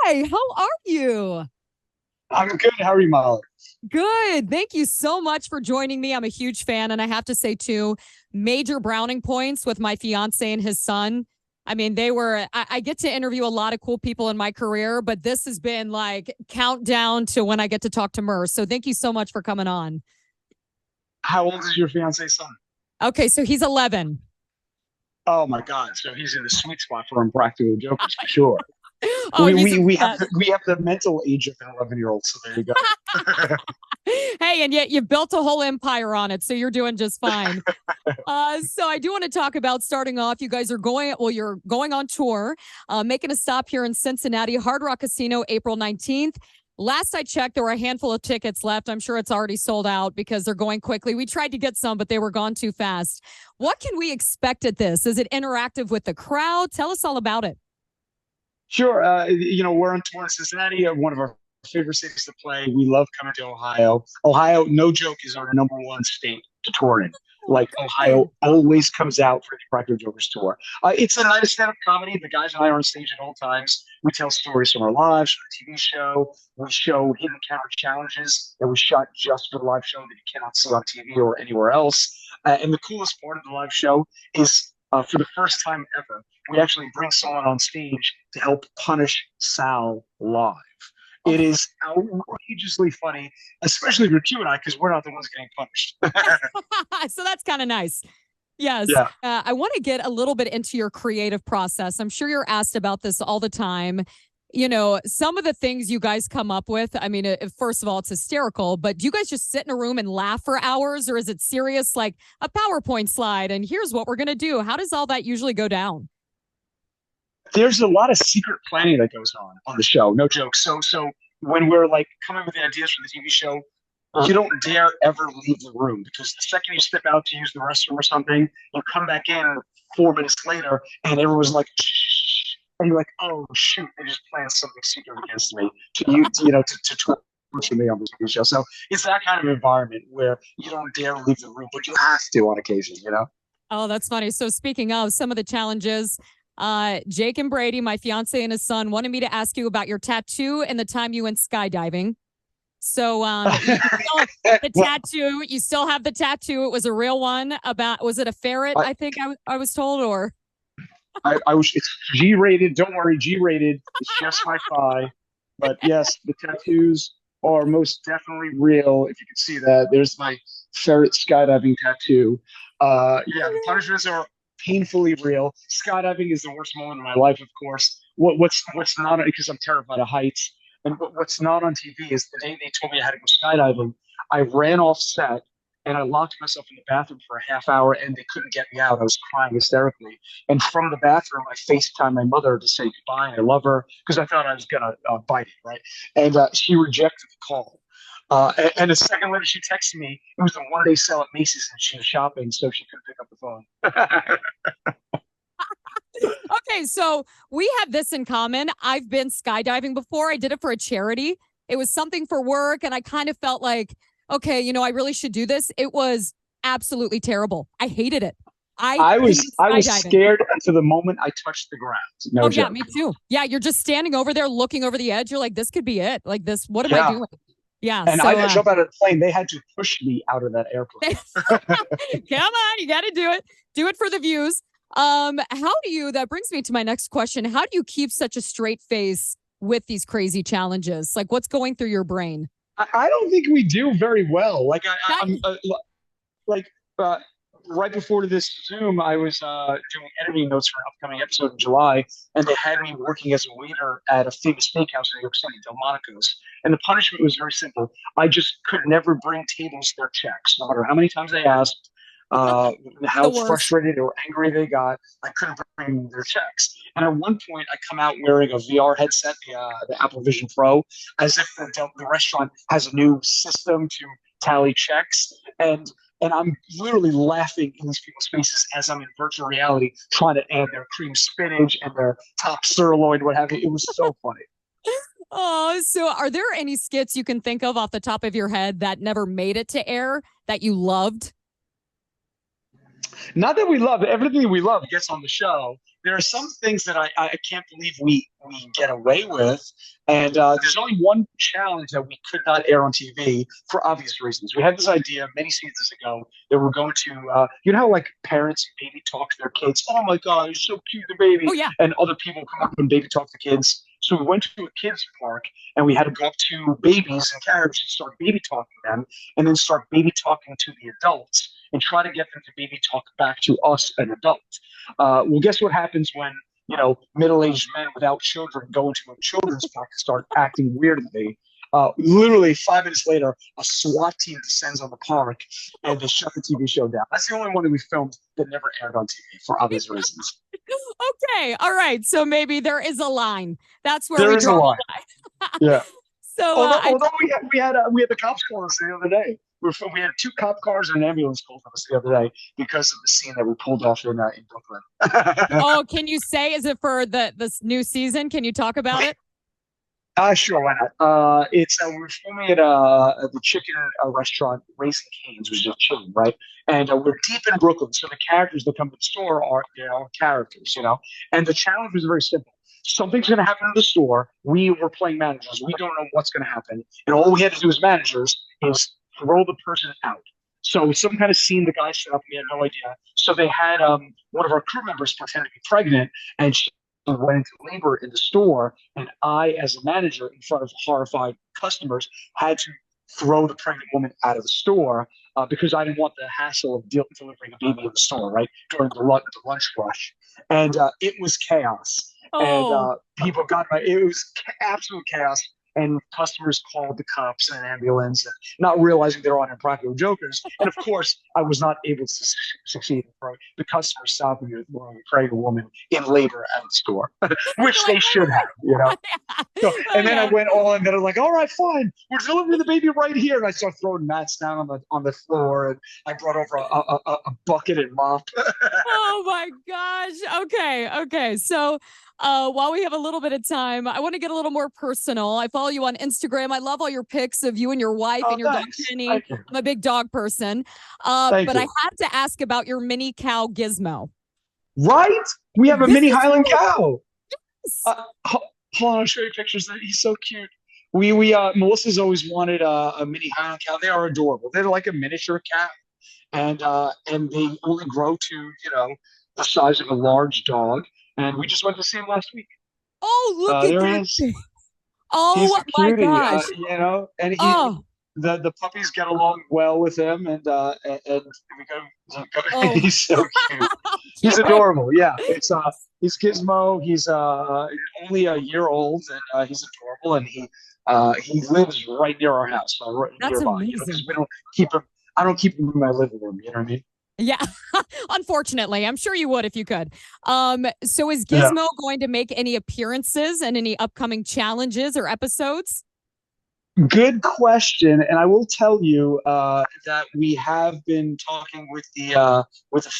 Hi, how are you? I'm good. How are you, Molly? Good. Thank you so much for joining me. I'm a huge fan. And I have to say, too, major browning points with my fiance and his son. I mean, I get to interview a lot of cool people in my career, but this has been like countdown to when I get to talk to Murr. So thank you so much for coming on. How old is your fiance's son? Okay, so he's 11. Oh my God! So he's in the sweet spot for Impractical Jokers for sure. Oh, We he's we a we have pet. the mental age of an 11-year-old. So there you go. Hey, and yet you built a whole empire on it, so you're doing just fine. So I do want to talk about starting off. You guys are you're going on tour, making a stop here in Cincinnati, Hard Rock Casino, April 19th. Last I checked, there were a handful of tickets left. I'm sure it's already sold out because they're going quickly. We tried to get some, but they were gone too fast. What can we expect at this? Is it interactive with the crowd? Tell us all about it. Sure. We're on tour in Cincinnati, one of our favorite cities to play. We love coming to Ohio. Ohio, no joke, is our number one state to tour in. Oh, Like good. Ohio always comes out for the Practical Jokers tour. It's a night of stand-up comedy. The guys and I are on stage at all times. We tell stories from our lives, from the TV show. We show hidden camera challenges that we shot just for the live show that you cannot see on TV or anywhere else. And the coolest part of the live show is for the first time ever, we actually bring someone on stage to help punish Sal live. It Oh, is outrageously funny, especially for you and I, because we're not the ones getting punished. so that's kind of nice. Yes. Yeah. I want to get a little bit into your creative process. I'm sure you're asked about this all the time. You know, some of the things you guys come up with, I mean, first of all, it's hysterical, but do you guys just sit in a room and laugh for hours, or is it serious like a PowerPoint slide and here's what we're going to do? How does all that usually go down? There's a lot of secret planning that goes on the show. No joke. So when we're like coming with the ideas for the TV show, you don't dare ever leave the room because the second you step out to use the restroom or something, you come back in 4 minutes later and everyone's like, shh, and you're like, oh shoot, they just planned something secret against me to torture me on the TV show. So it's that kind of environment where you don't dare leave the room, but you have to on occasion. Oh, that's funny. So speaking of some of the challenges, Jake and Brady, my fiance and his son, wanted me to ask you about your tattoo and the time you went skydiving. So you still have the Well, tattoo. You still have the tattoo. It was a real one about, was it a ferret? I, I think I was told, or I was it's G-rated. Don't worry, G-rated. It's just my thigh. But yes, the tattoos are most definitely real. If you can see that, there's my ferret skydiving tattoo. Yeah, the punishments are painfully real. Skydiving is the worst moment of my life, of course. What's not because I'm terrified of heights, and what's not on TV is the day they told me I had to go skydiving. I ran off set and I locked myself in the bathroom for a half hour, and they couldn't get me out. I was crying hysterically. And from the bathroom, I FaceTimed my mother to say goodbye. I love her because I thought I was gonna bite it, right? And she rejected the call. And a second later, she texted me. It was the one-day sale at Macy's, and she was shopping, so she couldn't pick up the phone. okay. So we have this in common. I've been skydiving before. I did it for a charity. It was something for work, and I kind of felt like, okay, I really should do this. It was absolutely terrible. I hated it. I I hated was I was skydiving. scared until the moment I touched the ground. No Oh yeah, joke. me too. Yeah, you're just standing over there looking over the edge. You're like, this could be it. Like this, what am I Yeah, doing? Yeah. and I So didn't jump out of the plane. They had to push me out of that airplane. come on, you got to do it. Do it for the views. How do you? That brings me to my next question. How do you keep such a straight face with these crazy challenges? Like, what's going through your brain? I don't think we do very well. Like That, I'm like uh, right before this Zoom, I was doing editing notes for an upcoming episode in July, and they had me working as a waiter at a famous steakhouse in New York City, Delmonico's. And the punishment was very simple. I just could never bring tables their checks, no matter how many times they asked, uh, the how worst. frustrated or angry they got. I couldn't bring their checks. And at one point, I come out wearing a VR headset, the Apple Vision Pro, as if the restaurant has a new system to tally checks. And I'm literally laughing in these people's faces as I'm in virtual reality trying to add their cream spinach and their top sirloin, what have you. It was so funny. Oh, so are there any skits you can think of off the top of your head that never made it to air that you loved? Not that we love everything we love gets on the show. There are some things that I can't believe we get away with, and there's only one challenge that we could not air on TV for obvious reasons. We had this idea many seasons ago that we're going to, you know, how like parents baby talk to their kids. Oh my God, he's so cute, the baby, Oh yeah. and other people come up and baby talk to kids. So we went to a kids park and we had to go up to babies and carriages and start baby talking to them, and then start baby talking to the adults and try to get them to maybe talk back to us, an adult. Well, guess what happens when middle-aged men without children go into a children's park and start acting weirdly? Literally 5 minutes later, a SWAT team descends on the park and they shut the TV show down. That's the only one that we filmed that never aired on TV for obvious reasons. Okay. All right. So maybe there is a line. That's where There we is a draw the line. line. Yeah. So Although we had the cops call us the other day. We had two cop cars and an ambulance call for us the other day because of the scene that we pulled off in Brooklyn. oh, can you say, is it for this new season? Can you talk about it? Sure, why not? It's we're filming at the chicken restaurant, Raising Cane's, which is a chain, right? And we're deep in Brooklyn, so the characters that come to the store are their own characters, you know. And the challenge was very simple. Something's going to happen in the store. We were playing managers. We don't know what's going to happen, and all we had to do as managers is throw the person out. So some kind of scene the guy set up. We had no idea. So they had one of our crew members pretend to be pregnant, and she went into labor in the store, and I, as a manager, in front of horrified customers, had to throw the pregnant woman out of the store because I didn't want the hassle of delivering a baby in the store, right, during the lunch rush. And it was chaos. And Oh, people got it was absolute chaos. And customers called the cops and an ambulance, and not realizing they're on Impractical Jokers. And of course, I was not able to succeed. The customer stopping me throwing a pregnant woman in labor at the store, which like, they should have, you know. So, oh and then I yeah. went all in. They're like, "All right, fine, we're delivering the baby right here." And I start throwing mats down on the floor, and I brought over a bucket and mop. Oh my gosh. Okay. Okay. So while we have a little bit of time, I want to get a little more personal. I follow you on Instagram. I love all your pics of you and your wife Oh, and your dog thanks. Penny. Thank you. I'm a big dog person. Thank But I you. have to ask about your mini cow Gizmo. Right? We have a This mini is Highland cow. nice. Hold on, I'll show you pictures. He's so cute. We Melissa's always wanted a mini Highland cow. They are adorable. They're like a miniature cat, and they only grow to the size of a large dog. And we just went to see him last week. Oh, look at There he that is. thing. He's Oh a my cutie, gosh. and Oh, the puppies get along well with him, and oh, he's so cute. He's cute. adorable. Yeah, he's Gizmo. He's only a year old, and he's adorable, and he lives right near our house, right That's nearby. Because amazing. we don't keep him. I don't keep him in my living room. You know what I mean? Yeah. Unfortunately, I'm sure you would if you could. So is Yeah. Gizmo going to make any appearances and any upcoming challenges or episodes? Good question, and I will tell you that we have been talking with the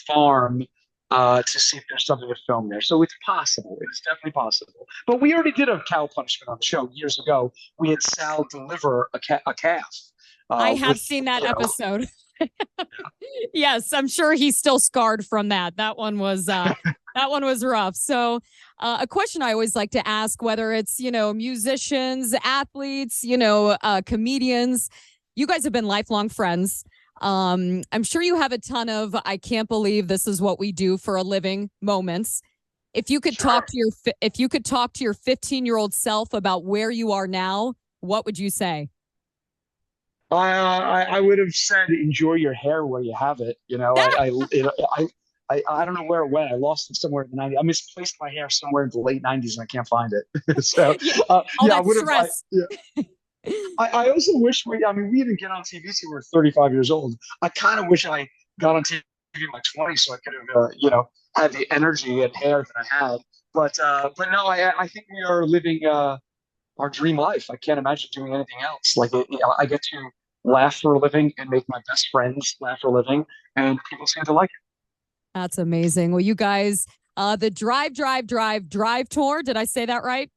farm to see if there's something to film there. So it's possible. It's definitely possible. But we already did a cow punishment on the show years ago. We had Sal deliver a calf I have with seen that you know. episode. Yes, I'm sure he's still scarred from that. That one was rough. So, a question I always like to ask, whether it's musicians, athletes, comedians, you guys have been lifelong friends. I'm sure you have a ton of "I can't believe this is what we do for a living" moments. If you could Sure. if you could talk to your 15-year-old self about where you are now, what would you say? I would have said enjoy your hair where you have it. I don't know where it went. I lost it somewhere in the '90s. I misplaced my hair somewhere in the late '90s and I can't find it. So Yeah, all yeah, I that would have. stress. Yeah. I also wish I mean, we didn't get on TV till we were 35 years old. I kind of wish I got on TV in my 20s so I could have, had the energy and hair that I had. But no, I think we are living our dream life. I can't imagine doing anything else. I get to laugh for a living and make my best friends laugh for a living, and people seem to like it. That's amazing. Well, you guys, the Drive, Drive, Drive, Drive tour. Did I say that right?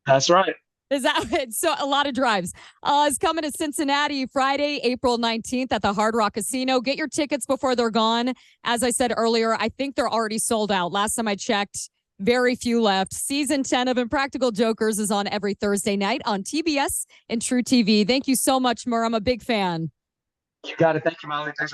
That's right. Is that so? A lot of drives. Is coming to Cincinnati Friday, April 19th at the Hard Rock Casino. Get your tickets before they're gone. As I said earlier, I think they're already sold out. Last time I checked, very few left. Season 10 of Impractical Jokers is on every Thursday night on TBS and True TV. Thank you so much, Murr. I'm a big fan. You got it. Thank you, Molly. Thanks,